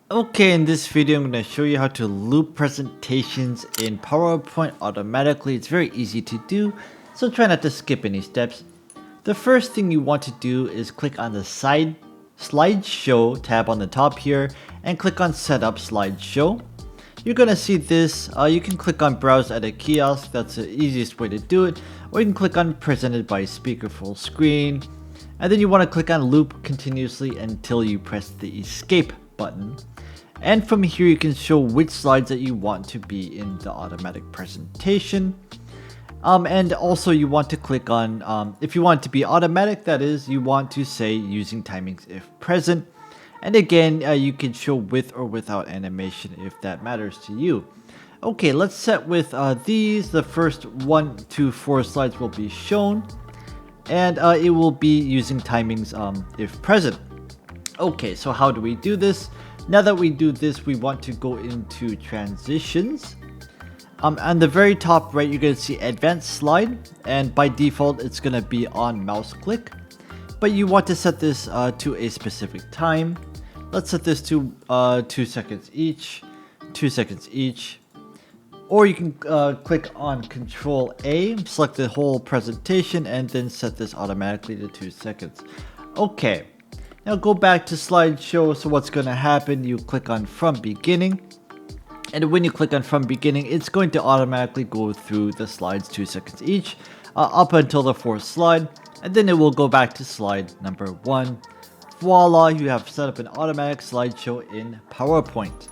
Okay, in this video I'm going to show you how to loop presentations in PowerPoint automatically. It's very easy to do, so try not to skip any steps. The first thing you want to do is click on the slideshow tab on the top here and click on setup slideshow. You're going to see this. You can click on browse at a kiosk. That's the easiest way to do it. Or you can click on presented by speaker full screen. And then you want to click on loop continuously until you press the escape button. And from here you can show which slides that you want to be in the automatic presentation. And also you want to click on, if you want it to be automatic, that is, you want to say using timings if present. And again, you can show with or without animation if that matters to you. Okay, let's set with these. The first 1 to 4 slides will be shown. And it will be using timings if present. Okay, so how do we do this? Now that we do this, we want to go into transitions. On the very top right, you're going to see advanced slide, and by default it's going to be on mouse click, but you want to set this to a specific time. Let's set this to 2 seconds each, 2 seconds each. Or you can click on Control A, select the whole presentation, and then set this automatically to 2 seconds. Okay, now go back to slideshow. So what's going to happen, you click on from beginning, and when you click on from beginning, it's going to automatically go through the slides 2 seconds each, up until the 4th slide, and then it will go back to slide number 1. Voila, you have set up an automatic slideshow in PowerPoint.